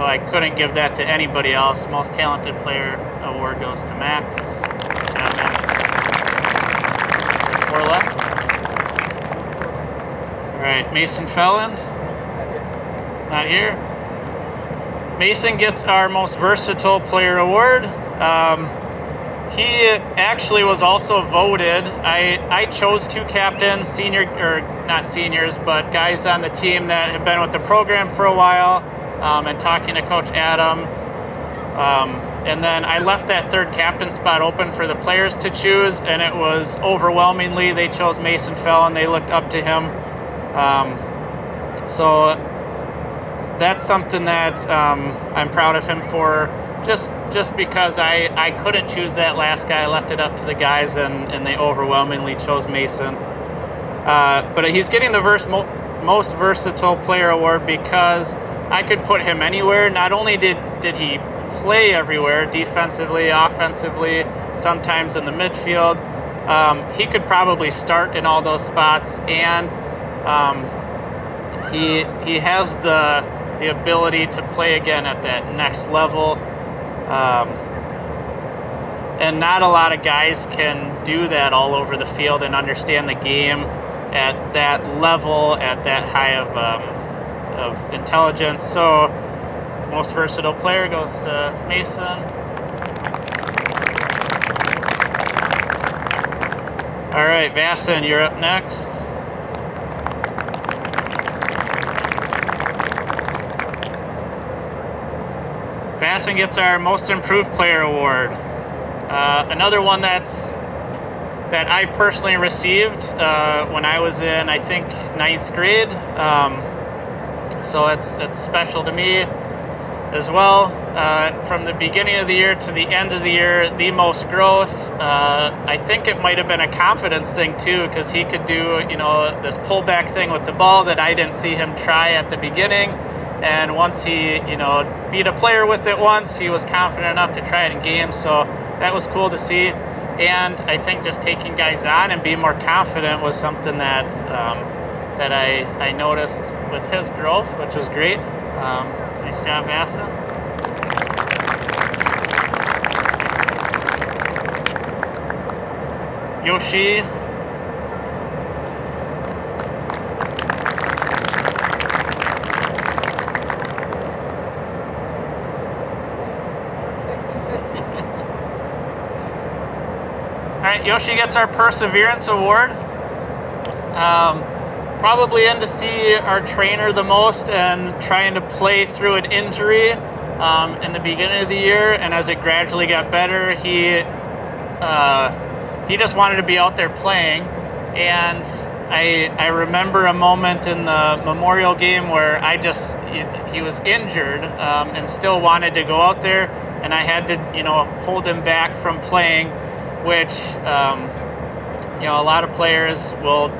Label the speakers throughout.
Speaker 1: I couldn't give that to anybody else. Most talented player award goes to Max. Yeah, Max. 4 left. All right, Mason Fellin. Not here. Mason gets our most versatile player award. He actually was also voted. I chose 2 captains, not seniors, but guys on the team that have been with the program for a while, and talking to Coach Adam. And then I left that 3rd captain spot open for the players to choose, and it was overwhelmingly they chose Mason Fellin. They looked up to him. So that's something that I'm proud of him for. Just because I couldn't choose that last guy, I left it up to the guys, and they overwhelmingly chose Mason. But he's getting the most versatile player award because I could put him anywhere. Not only did he play everywhere, defensively, offensively, sometimes in the midfield, he could probably start in all those spots, and he has the ability to play again at that next level. And not a lot of guys can do that all over the field and understand the game at that level, at that high of intelligence. So most versatile player goes to Mason. All right, Vasson, you're up next. Vasson gets our Most Improved Player Award. Another one that I personally received when I was in, I think, 9th grade. So it's special to me as well. From the beginning of the year to the end of the year, the most growth. I think it might have been a confidence thing too, because he could do, this pullback thing with the ball that I didn't see him try at the beginning. And once he, beat a player with it once, he was confident enough to try it in games. So that was cool to see. And I think just taking guys on and being more confident was something that that I noticed with his growth, which was great. Nice job, Vasson. Yoshi. All right, Yoshi gets our Perseverance Award. Probably in to see our trainer the most and trying to play through an injury in the beginning of the year, and as it gradually got better, he just wanted to be out there playing. And I remember a moment in the Memorial game where he was injured and still wanted to go out there, and I had to hold him back from playing, which a lot of players will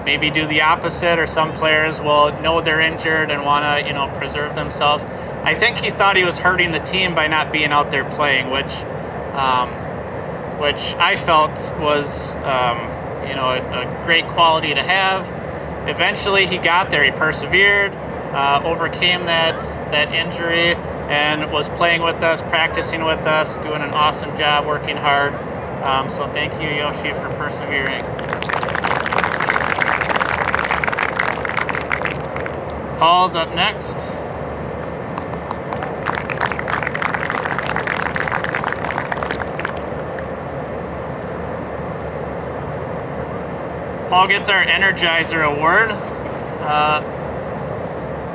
Speaker 1: maybe do the opposite, or some players will know they're injured and want to preserve themselves. I think he thought he was hurting the team by not being out there playing, which I felt was a great quality to have. Eventually he got there, he persevered, overcame that injury, and was playing with us, practicing with us, doing an awesome job, working hard. So thank you, Yoshi, for persevering. Paul's up next. Paul gets our Energizer Award.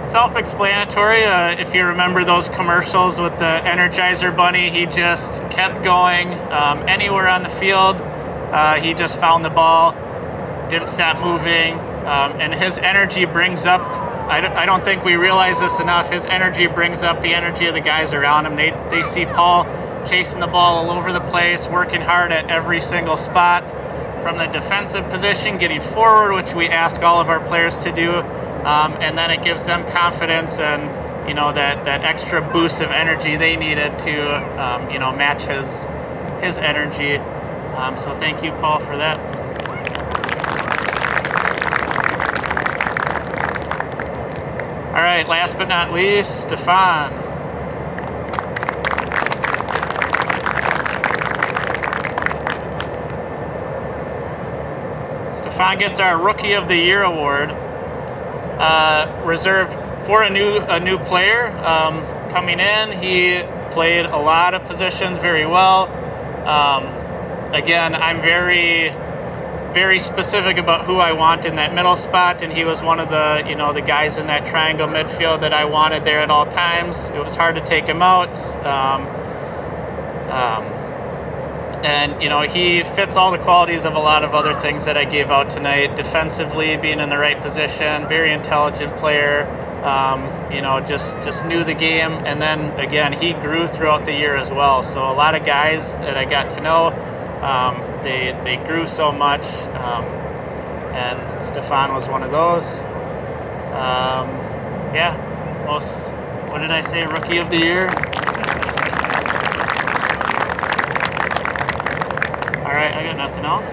Speaker 1: Self-explanatory. If you remember those commercials with the Energizer Bunny, he just kept going anywhere on the field. He just found the ball, didn't stop moving, and his energy brings up, I don't think we realize this enough, his energy brings up the energy of the guys around him. They see Paul chasing the ball all over the place, working hard at every single spot, from the defensive position, getting forward, which we ask all of our players to do, and then it gives them confidence and that extra boost of energy they needed to match his energy. So thank you, Paul, for that. All right, last but not least, Stefan. Stefan gets our Rookie of the Year award, reserved for a new player coming in. He played a lot of positions very well. Again, I'm very specific about who I want in that middle spot, and he was one of the the guys in that triangle midfield that I wanted there at all times. It was hard to take him out. And he fits all the qualities of a lot of other things that I gave out tonight. Defensively, being in the right position, very intelligent player. Just knew the game, and then again he grew throughout the year as well. So a lot of guys that I got to know, they grew so much, and Stefan was one of those. What did I say? Rookie of the Year. All right, I got nothing else.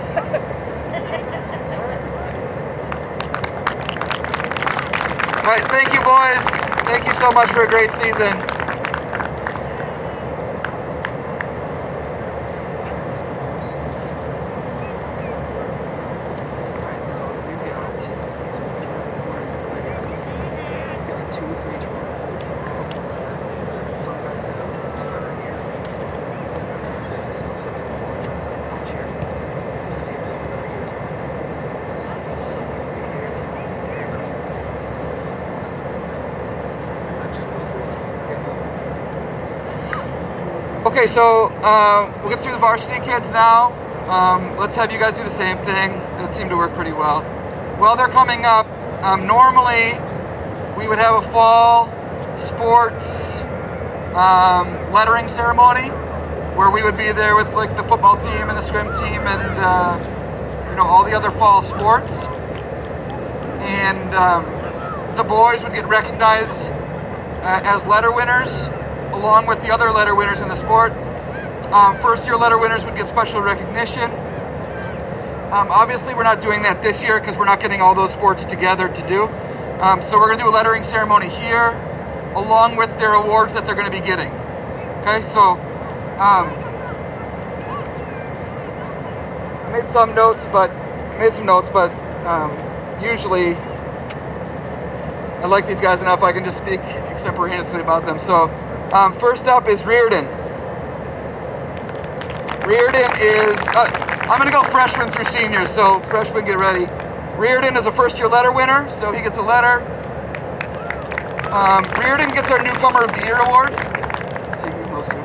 Speaker 2: All right, thank you, boys. Thank you so much for a great season. Okay, so we'll get through the varsity kids now. Let's have you guys do the same thing. It seemed to work pretty well. Well, they're coming up. Normally, we would have a fall sports lettering ceremony where we would be there with like the football team and the swim team and all the other fall sports. And the boys would get recognized as letter winners, along with the other letter winners in the sport. First year letter winners would get special recognition. Obviously we're not doing that this year because we're not getting all those sports together to do. So we're gonna do a lettering ceremony here, along with their awards that they're gonna be getting. Okay, so I made some notes, but usually I like these guys enough I can just speak extemporaneously about them. So first up is Reardon. Reardon is, I'm going to go freshmen through seniors, so freshmen get ready. Reardon is a first year letter winner, so he gets a letter. Reardon gets our Newcomer of the Year award. Let's see if we can close to it.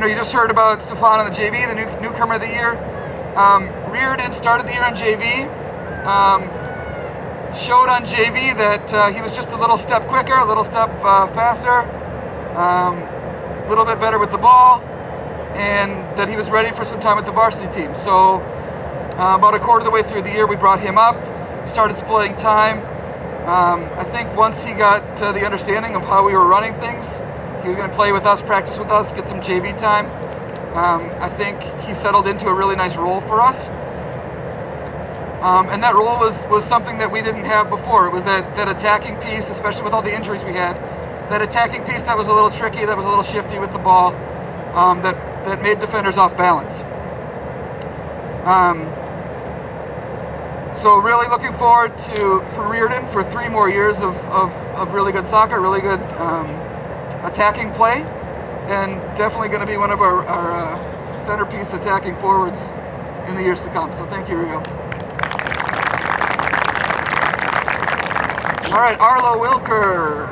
Speaker 2: You just heard about Stefan on the JV, the Newcomer of the Year. Reardon started the year on JV. Showed on JV that he was just a little step quicker, a little step faster, a little bit better with the ball, and that he was ready for some time with the varsity team. So about a quarter of the way through the year, we brought him up, started splitting time. I think once he got the understanding of how we were running things, he was going to play with us, practice with us, get some JV time. I think he settled into a really nice role for us. And that role was something that we didn't have before. It was that attacking piece, especially with all the injuries we had, that attacking piece that was a little tricky, that was a little shifty with the ball, that made defenders off balance. So really looking forward for Reardon for 3 more years of really good soccer, really good attacking play, and definitely going to be one of our centerpiece attacking forwards in the years to come. So thank you, Rio. All right, Arlo Wilker.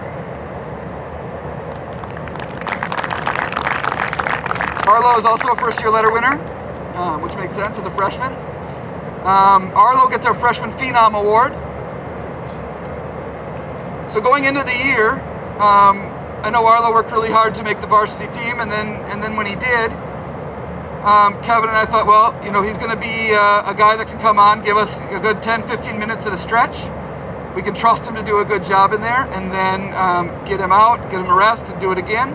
Speaker 2: Arlo is also a first-year letter winner, which makes sense as a freshman. Arlo gets our Freshman Phenom Award. So going into the year, I know Arlo worked really hard to make the varsity team, and then when he did, Kevin and I thought, well, he's going to be a guy that can come on, give us a good 10-15 minutes at a stretch. We can trust him to do a good job in there, and then get him out, get him a rest, and do it again.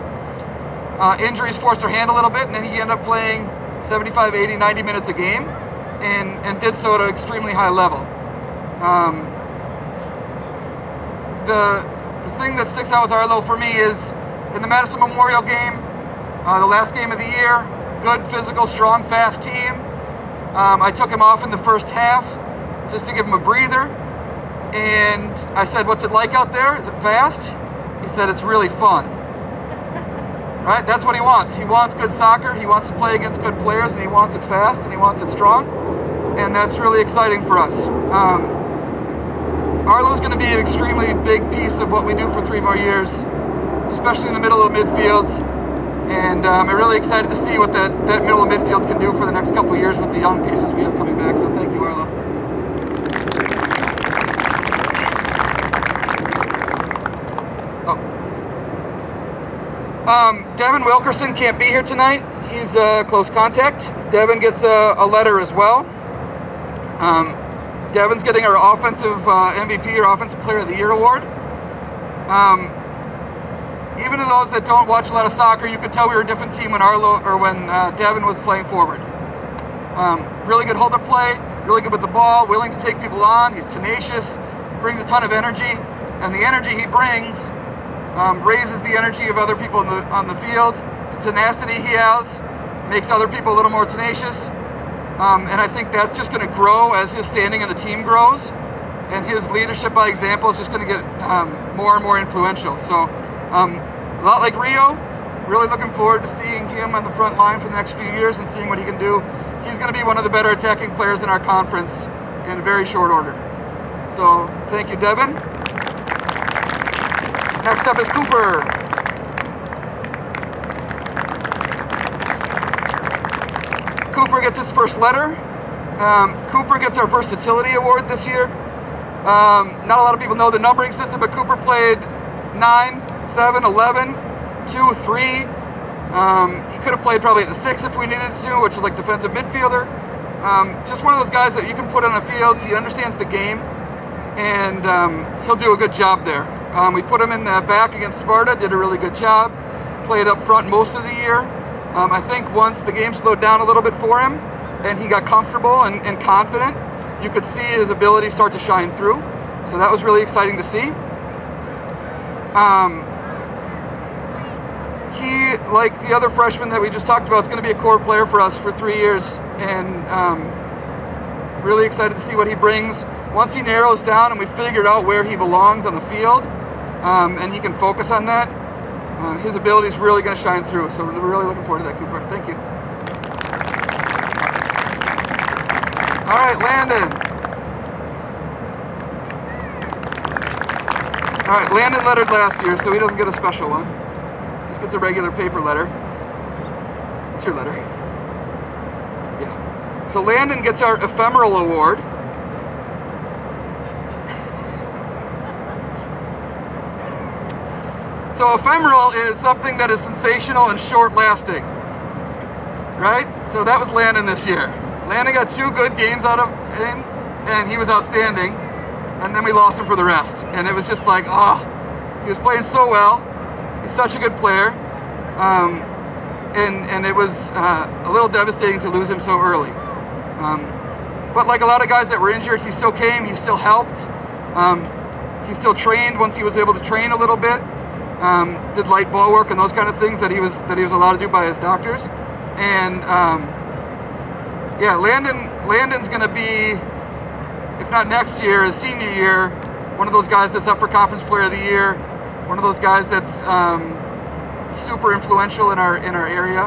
Speaker 2: Injuries forced our hand a little bit, and then he ended up playing 75, 80, 90 minutes a game, and did so at an extremely high level. The thing that sticks out with Arlo for me is in the Madison Memorial game, the last game of the year, good, physical, strong, fast team. I took him off in the first half just to give him a breather. And I said, "What's it like out there? Is it fast?" He said, "It's really fun." Right? That's what he wants. He wants good soccer. He wants to play against good players, and he wants it fast, and he wants it strong. And that's really exciting for us. Arlo's going to be an extremely big piece of what we do for 3 more years, especially in the middle of midfield. And I'm really excited to see what that middle of midfield can do for the next couple of years with the young pieces we have coming back. So thank you, Arlo. Devin Wilkerson can't be here tonight. He's close contact. Devin gets a letter as well. Devin's getting our offensive MVP, or Offensive Player of the Year award. Even to those that don't watch a lot of soccer, you could tell we were a different team when Devin was playing forward. Really good hold-up play, really good with the ball, willing to take people on. He's tenacious, brings a ton of energy, and the energy he brings raises the energy of other people on the field. The tenacity he has makes other people a little more tenacious. And I think that's just going to grow as his standing in the team grows, and his leadership by example is just going to get more and more influential. So a lot like Rio, really looking forward to seeing him on the front line for the next few years and seeing what he can do. He's going to be one of the better attacking players in our conference in very short order. So thank you, Devin. Next up is Cooper. Cooper gets his first letter. Cooper gets our versatility award this year. Not a lot of people know the numbering system, but Cooper played 9, 7, 11, 2, 3. He could have played probably at the 6 if we needed to, which is like defensive midfielder. Just one of those guys that you can put on the field. He understands the game, and he'll do a good job there. We put him in the back against Sparta, did a really good job. Played up front most of the year. I think once the game slowed down a little bit for him and he got comfortable and confident, you could see his ability start to shine through. So that was really exciting to see. He, like the other freshman that we just talked about, is going to be a core player for us for 3 years, and really excited to see what he brings. Once he narrows down and we figured out where he belongs on the field, and he can focus on that, his ability is really going to shine through. So we're really looking forward to that, Cooper. Thank you. All right, Landon. All right, Landon lettered last year, so he doesn't get a special one. Just gets a regular paper letter. What's your letter? Yeah. So Landon gets our ephemeral award. So ephemeral is something that is sensational and short-lasting, right? So that was Landon this year. Landon got 2 good games out of him, and he was outstanding. And then we lost him for the rest. And it was just like, he was playing so well. He's such a good player. And it was a little devastating to lose him so early. But like a lot of guys that were injured, he still came, he still helped. He still trained once he was able to train a little bit. Did light ball work and those kind of things that he was allowed to do by his doctors. And yeah, Landon's going to be, if not next year, his senior year, one of those guys that's up for Conference Player of the Year, one of those guys that's super influential in our area.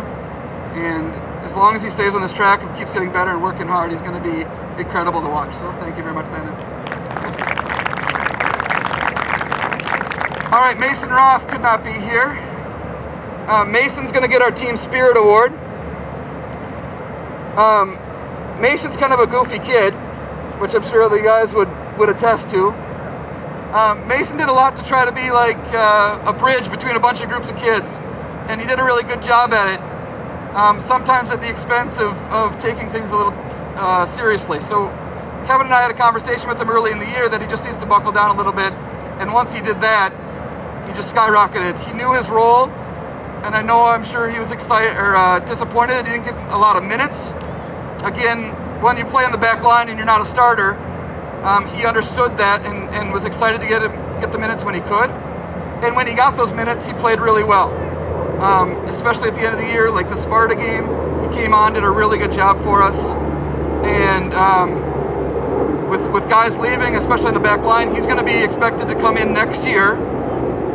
Speaker 2: And as long as he stays on this track and keeps getting better and working hard, he's going to be incredible to watch. So thank you very much, Landon. All right, Mason Roth could not be here. Mason's going to get our Team Spirit Award. Mason's kind of a goofy kid, which I'm sure the guys would attest to. Mason did a lot to try to be like a bridge between a bunch of groups of kids, and he did a really good job at it, sometimes at the expense of taking things a little seriously. So Kevin and I had a conversation with him early in the year that he just needs to buckle down a little bit, and once he did that, he just skyrocketed. He knew his role, and I'm sure he was excited or disappointed that he didn't get a lot of minutes. Again, when you play on the back line and you're not a starter, he understood that and was excited to get the minutes when he could. And when he got those minutes, he played really well. Especially at the end of the year, like the Sparta game, he came on, did a really good job for us. And with guys leaving, especially on the back line, he's going to be expected to come in next year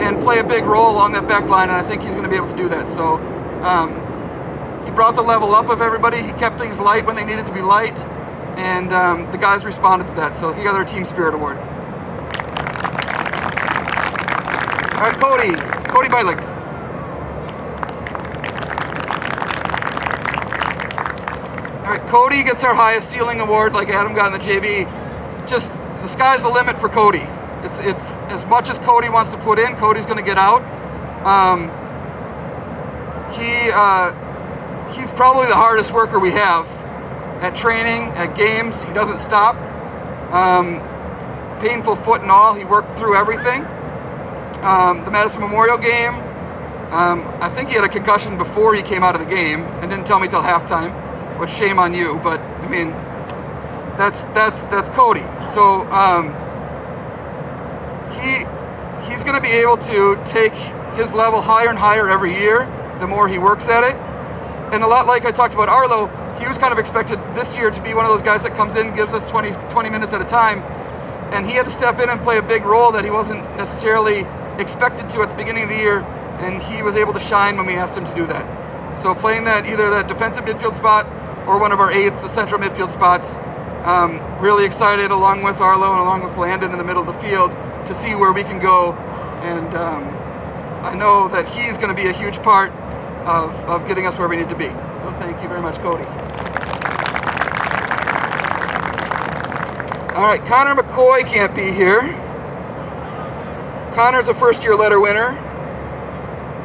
Speaker 2: and play a big role along that back line, and I think he's going to be able to do that. So he brought the level up of everybody. He kept things light when they needed to be light, and the guys responded to that. So he got our Team Spirit Award. All right, Cody Bylick. All right, Cody gets our highest ceiling award, like Adam got in the JV. Just the sky's the limit for Cody. It's as much as Cody wants to put in, Cody's going to get out. He's probably the hardest worker we have at training, at games. He doesn't stop. Painful foot and all, he worked through everything. The Madison Memorial game, I think he had a concussion before he came out of the game and didn't tell me till halftime, which shame on you, but I mean, that's Cody. So he's going to be able to take his level higher and higher every year the more he works at it. And a lot like I talked about Arlo, he was kind of expected this year to be one of those guys that comes in, gives us 20 minutes at a time, and he had to step in and play a big role that he wasn't necessarily expected to at the beginning of the year, and he was able to shine when we asked him to do that. So playing that either that defensive midfield spot or one of our eights, the central midfield spots, really excited along with Arlo and along with Landon in the middle of the field to see where we can go, and I know that he's going to be a huge part of getting us where we need to be. So thank you very much, Cody. All right, Connor McCoy can't be here. Connor's a first-year letter winner,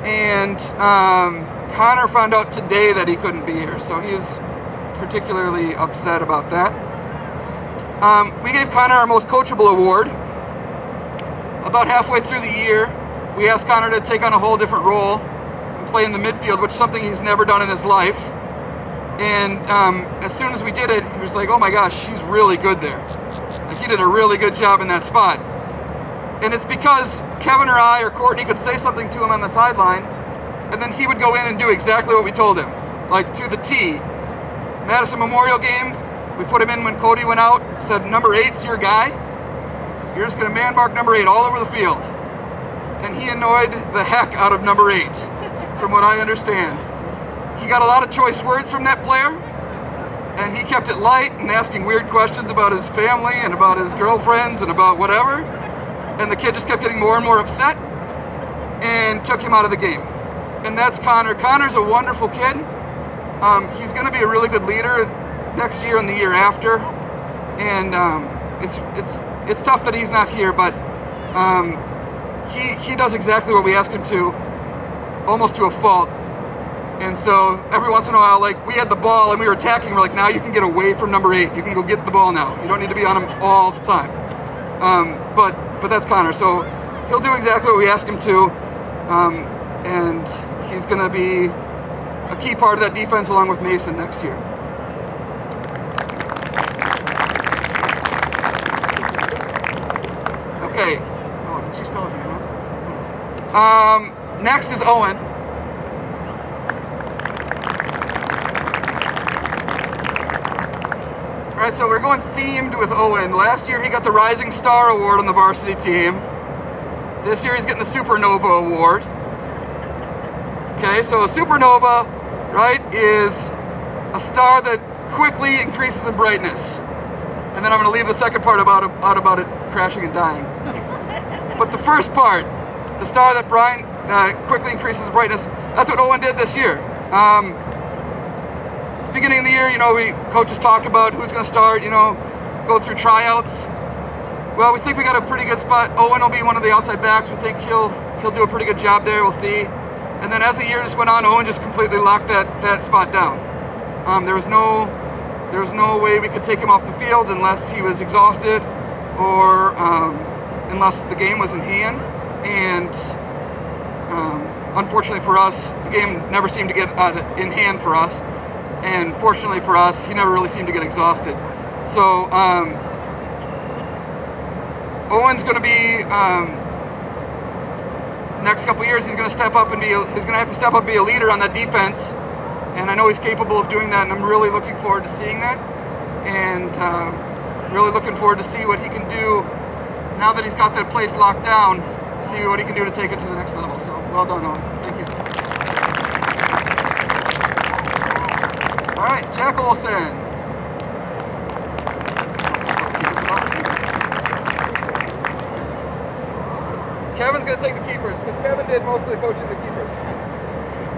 Speaker 2: and Connor found out today that he couldn't be here, so he's particularly upset about that. We gave Connor our most coachable award. About halfway through the year, we asked Connor to take on a whole different role and play in the midfield, which is something he's never done in his life. And as soon as we did it, he was like, oh my gosh, he's really good there. Like, he did a really good job in that spot. And it's because Kevin or I or Courtney could say something to him on the sideline, and then he would go in and do exactly what we told him, like to the T. Madison Memorial game, we put him in when Cody went out, said, number 8's your guy. You're just going to man mark number 8 all over the field. And he annoyed the heck out of number 8, from what I understand. He got a lot of choice words from that player, and he kept it light and asking weird questions about his family and about his girlfriends and about whatever. And the kid just kept getting more and more upset and took him out of the game. And that's Connor. Connor's a wonderful kid. He's going to be a really good leader next year and the year after. And it's tough that he's not here, but he does exactly what we ask him to, almost to a fault. And so every once in a while, like, we had the ball and we were attacking, we're like, now you can get away from number 8. You can go get the ball now. You don't need to be on him all the time. But that's Connor. So he'll do exactly what we ask him to. And he's going to be a key part of that defense along with Mason next year. Okay. Oh, did she spell his name wrong? Next is Owen. All right, so we're going themed with Owen. Last year he got the Rising Star Award on the varsity team. This year he's getting the Supernova Award. Okay, so a supernova, right, is a star that quickly increases in brightness. And then I'm going to leave the second part about it crashing and dying. But the first part, the star that quickly increases in brightness, that's what Owen did this year. At the beginning of the year, coaches talked about who's going to start, go through tryouts. Well, we think we got a pretty good spot. Owen will be one of the outside backs. We think he'll do a pretty good job there. We'll see. And then as the year just went on, Owen just completely locked that spot down. There was no way we could take him off the field unless he was exhausted or unless the game was in hand. And unfortunately for us, the game never seemed to get in hand for us. And fortunately for us, he never really seemed to get exhausted. So Owen's going to be next couple years. He's going to step up and have to step up and be a leader on that defense. And I know he's capable of doing that, and I'm really looking forward to seeing that. and really looking forward to see what he can do now that he's got that place locked down. See what he can do to take it to the next level. So well done, Owen. Thank you. All right, Jack Olson. Kevin's going to take the keepers because Kevin did most of the coaching of the keepers.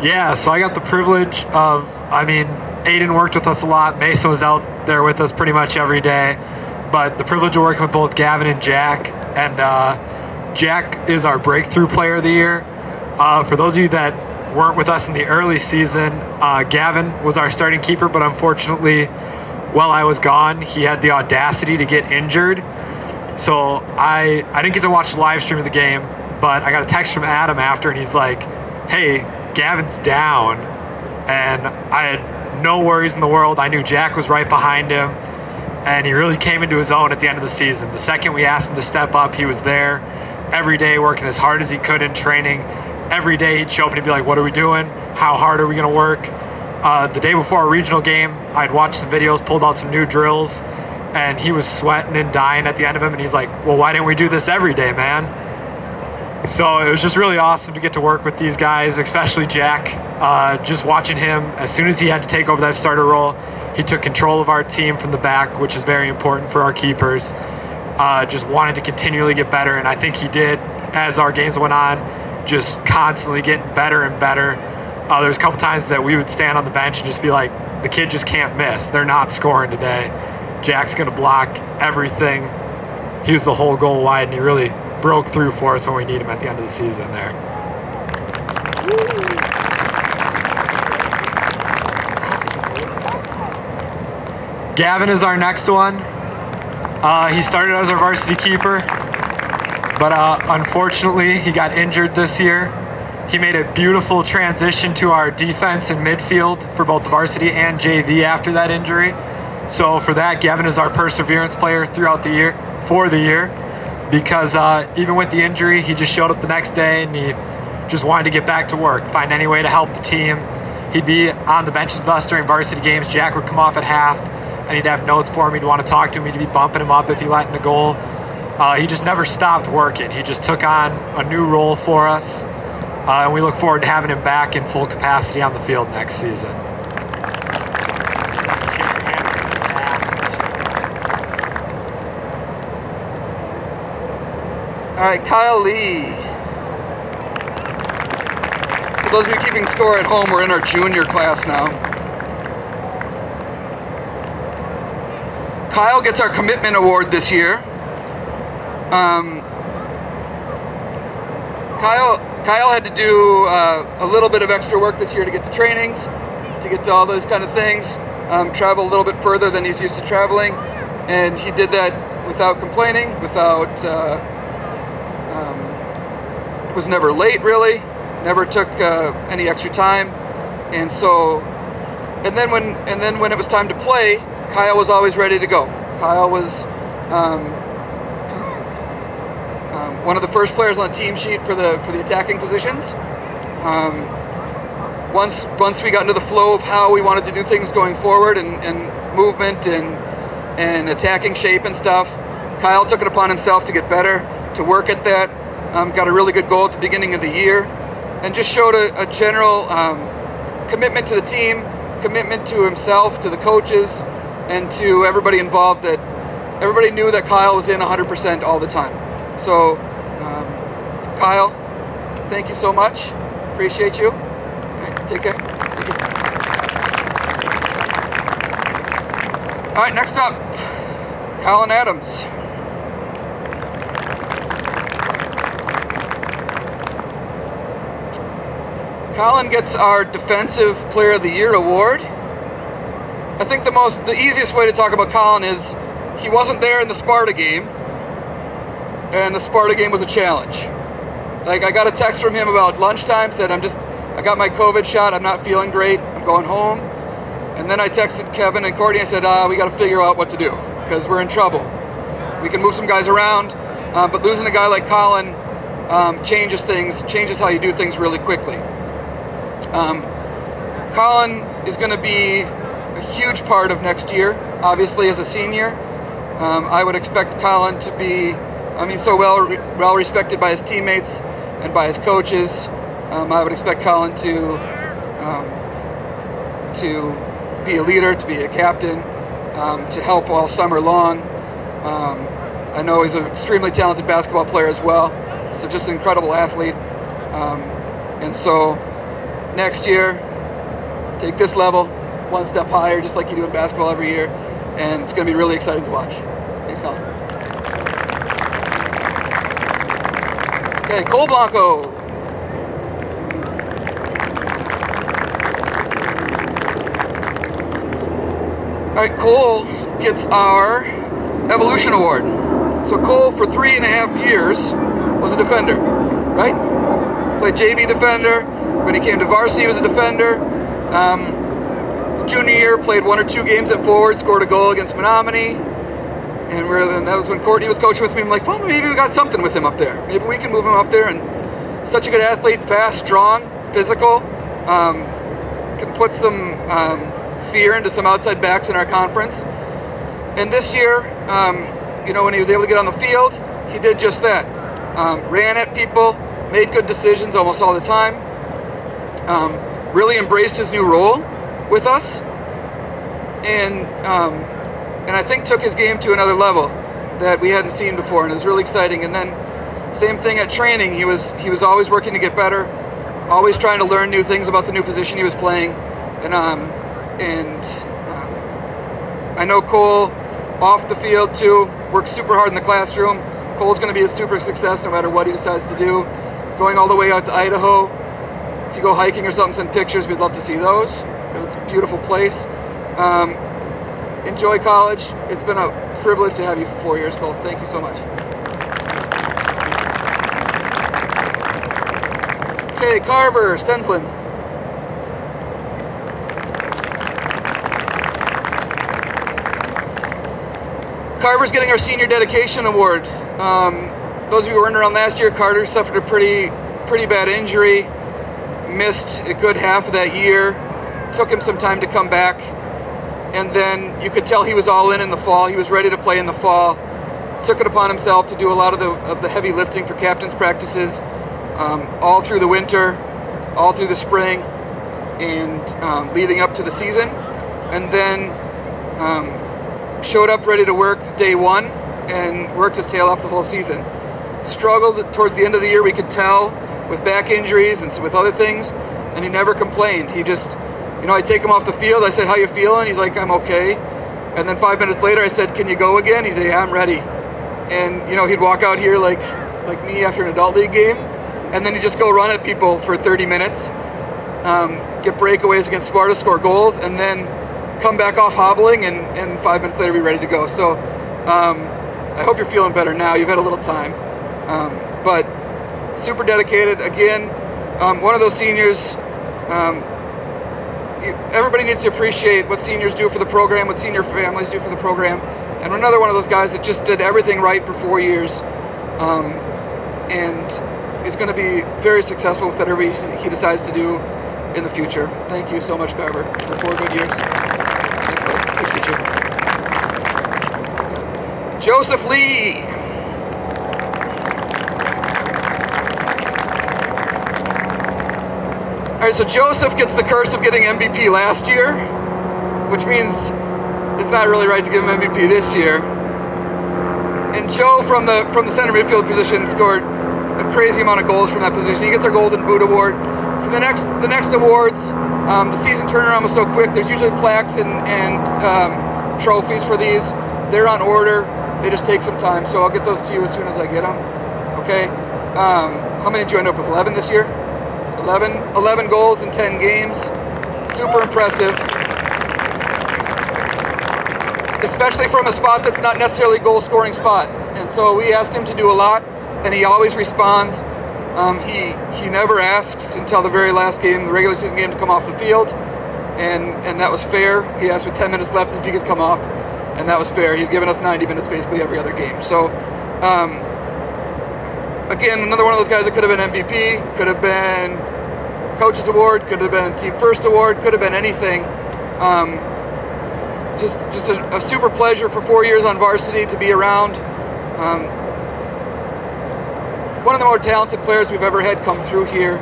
Speaker 3: Yeah, so I got the privilege of, Aiden worked with us a lot. Mason was out there with us pretty much every day. But the privilege of working with both Gavin and Jack. And Jack is our breakthrough player of the year. For those of you that weren't with us in the early season, Gavin was our starting keeper, but unfortunately, while I was gone, he had the audacity to get injured. So I didn't get to watch the live stream of the game, but I got a text from Adam after, and he's like, hey, Gavin's down. And I had no worries in the world. I knew Jack was right behind him, and he really came into his own at the end of the season. The second we asked him to step up, he was there every day working as hard as he could in training. Every day he'd show up and he'd be like, what are we doing? How hard are we going to work? The day before our regional game, I'd watched some videos, pulled out some new drills, and he was sweating and dying at the end of them. And he's like, well, why didn't we do this every day, man? So it was just really awesome to get to work with these guys, especially Jack. Just watching him, as soon as he had to take over that starter role, he took control of our team from the back, which is very important for our keepers. Just wanted to continually get better, and I think he did as our games went on, just constantly getting better and better. There's a couple times that we would stand on the bench and just be like, the kid just can't miss. They're not scoring today. Jack's going to block everything. He was the whole goal wide, and he really broke through for us when we need him at the end of the season there. Gavin is our next one. He started as our varsity keeper, but unfortunately he got injured this year. He made a beautiful transition to our defense and midfield for both the varsity and JV after that injury. So for that, Gavin is our perseverance player throughout the year, for the year, because even with the injury, he just showed up the next day and he just wanted to get back to work, find any way to help the team. He'd be on the benches with us during varsity games. Jack would come off at half, and he'd have notes for him. He'd want to talk to him. He'd be bumping him up if he let in a goal. He just never stopped working. He just took on a new role for us, and we look forward to having him back in full capacity on the field next season.
Speaker 2: All right, Kyle Lee. For those of you keeping score at home, we're in our junior class now. Kyle gets our commitment award this year. Kyle had to do a little bit of extra work this year to get to trainings, to get to all those kind of things, travel a little bit further than he's used to traveling, and he did that without complaining, was never late really, never took any extra time, and then when it was time to play, Kyle was always ready to go. Kyle was one of the first players on the team sheet for the attacking positions. Once we got into the flow of how we wanted to do things going forward and movement and attacking shape and stuff, Kyle took it upon himself to get better, to work at that. Got a really good goal at the beginning of the year, and just showed a general commitment to the team, commitment to himself, to the coaches, and to everybody involved, that everybody knew that Kyle was in 100% all the time. So, Kyle, thank you so much. Appreciate you. Okay, take care. Thank you. All right, next up, Colin Adams. Colin gets our Defensive Player of the Year award. I think the easiest way to talk about Colin is he wasn't there in the Sparta game, and the Sparta game was a challenge. Like, I got a text from him about lunchtime, said I got my COVID shot, I'm not feeling great, I'm going home. And then I texted Kevin and Courtney and said, we got to figure out what to do, because we're in trouble. We can move some guys around, but losing a guy like Colin changes how you do things really quickly. Colin is going to be a huge part of next year. obviously as a senior. I would expect Colin to be, he's so well respected by his teammates and by his coaches. I would expect Colin to be a leader, to be a captain, to help all summer long. I know he's an extremely talented basketball player as well, so just an incredible athlete. And so next year, take this level one step higher, just like you do in basketball every year, and it's going to be really exciting to watch. Thanks, Colin. Okay, Cole Blanco. All right, Cole gets our Evolution Award. So Cole, for 3.5 years, was a defender, right? Played JV defender. When he came to varsity, he was a defender. Junior year, played 1 or 2 games at forward, scored a goal against Menominee. And that was when Courtney was coaching with me. I'm like, well, maybe we got something with him up there. Maybe we can move him up there. And such a good athlete, fast, strong, physical. Can put some fear into some outside backs in our conference. And this year, when he was able to get on the field, he did just that. Ran at people, made good decisions almost all the time. Really embraced his new role with us, and I think took his game to another level that we hadn't seen before, and it was really exciting. And then same thing at training, he was always working to get better, always trying to learn new things about the new position he was playing. And I know Cole off the field too works super hard in the classroom. Cole's going to be a super success no matter what he decides to do. Going all the way out to Idaho. If you go hiking or something, send pictures. We'd love to see those. It's a beautiful place. Enjoy college. It's been a privilege to have you for 4 years, Cole. Thank you so much. Okay, Carver Stensland. Carver's getting our Senior Dedication Award. Those of you who weren't around last year, Carter suffered a pretty bad injury. Missed a good half of that year. Took him some time to come back. And then you could tell he was all in the fall. He was ready to play in the fall. Took it upon himself to do a lot of the heavy lifting for captain's practices all through the winter, all through the spring, and leading up to the season. And then showed up ready to work day one and worked his tail off the whole season. Struggled towards the end of the year, we could tell, with back injuries and with other things, and he never complained. He just, I take him off the field, I said, how you feeling? He's like, I'm okay. And then 5 minutes later I said, can you go again? He'd say, yeah, I'm ready. And he'd walk out here like me after an adult league game, and then he'd just go run at people for 30 minutes, get breakaways against Sparta, score goals, and then come back off hobbling, and 5 minutes later be ready to go. So I hope you're feeling better now. You've had a little time. But super dedicated. Again, one of those seniors, everybody needs to appreciate what seniors do for the program, what senior families do for the program. And another one of those guys that just did everything right for 4 years, and is going to be very successful with whatever he decides to do in the future. Thank you so much, Carver, for 4 good years. Thanks, bud. Appreciate you. Joseph Lee. All right, so Joseph gets the curse of getting MVP last year, which means it's not really right to give him MVP this year. And Joe, from the center midfield position, scored a crazy amount of goals from that position. He gets our Golden Boot Award. For the next awards, the season turnaround was so quick. There's usually plaques and trophies for these. They're on order. They just take some time. So I'll get those to you as soon as I get them. Okay. How many did you end up with? 11 this year? 11 goals in 10 games. Super impressive. Especially from a spot that's not necessarily a goal-scoring spot. And so we asked him to do a lot, and he always responds. He never asks until the very last game, the regular season game, to come off the field, and that was fair. He asked with 10 minutes left if he could come off, and that was fair. He'd given us 90 minutes basically every other game. So, again, another one of those guys that could have been MVP, could have been Coach's Award, could have been Team First Award, could have been anything. just a super pleasure for 4 years on varsity to be around. One of the more talented players we've ever had come through here.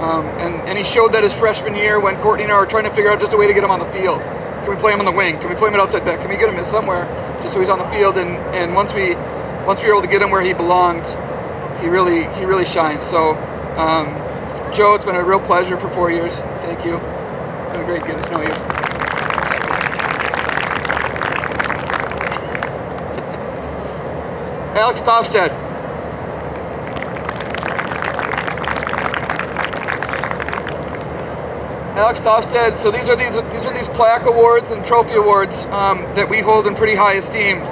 Speaker 2: And he showed that his freshman year when Courtney and I were trying to figure out just a way to get him on the field. Can we play him on the wing? Can we play him at outside back? Can we get him somewhere just so he's on the field? And once we were able to get him where he belonged, he really shined. So, Joe, it's been a real pleasure for 4 years. Thank you. It's been great getting to know you. Alex Tofstad. Alex Tofstad. So these are these plaque awards and trophy awards that we hold in pretty high esteem.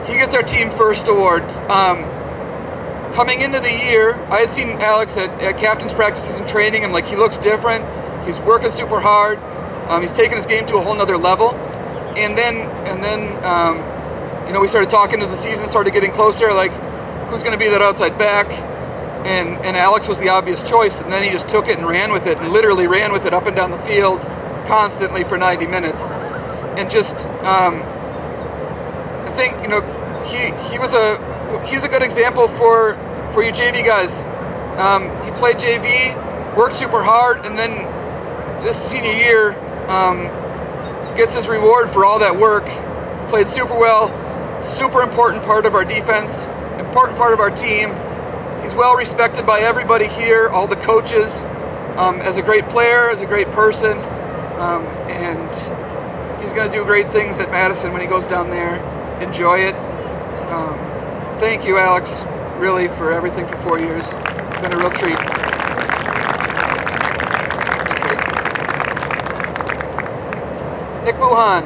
Speaker 2: He gets our team first award. Coming into the year, I had seen Alex at captain's practices and training. I'm like, he looks different. He's working super hard. He's taking his game to a whole nother level. And then we started talking as the season started getting closer. Like, who's going to be that outside back? And Alex was the obvious choice. And then he just took it and ran with it, and literally ran with it up and down the field constantly for 90 minutes. And just, I think he's a good example for you JV guys. He played JV, worked super hard, and then this senior year gets his reward for all that work. Played super well, super important part of our defense, important part of our team. He's well respected by everybody here, all the coaches, as a great player, as a great person, and he's going to do great things at Madison when he goes down there. Enjoy it. Thank you, Alex, really, for everything for 4 years. It's been a real treat. Nick Buhan.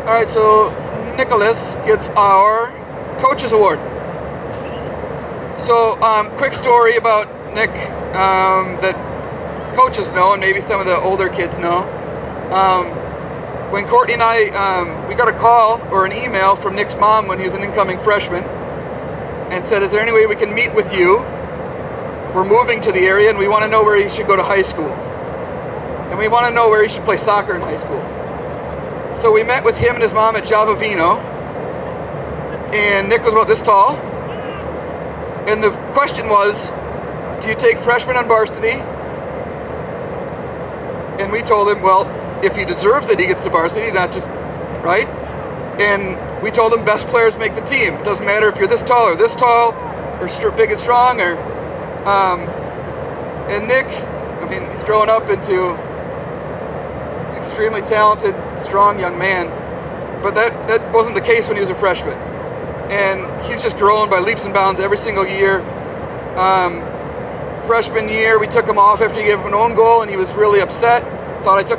Speaker 2: All right, so Nicholas gets our Coaches Award. So, quick story about Nick that coaches know, and maybe some of the older kids know. When Courtney and I, we got a call or an email from Nick's mom when he was an incoming freshman, and said, is there any way we can meet with you? We're moving to the area, and we want to know where he should go to high school. And we want to know where he should play soccer in high school. So we met with him and his mom at Java Vino, and Nick was about this tall. And the question was, do you take freshmen on varsity? And we told him, well, if he deserves it, he gets to varsity, not just, right? And we told him best players make the team. It doesn't matter if you're this tall, or big and strong, or, and Nick, I mean, he's growing up into extremely talented, strong young man, but that wasn't the case when he was a freshman. And he's just growing by leaps and bounds every single year. Freshman year, we took him off after he gave him an own goal, and he was really upset. Thought I took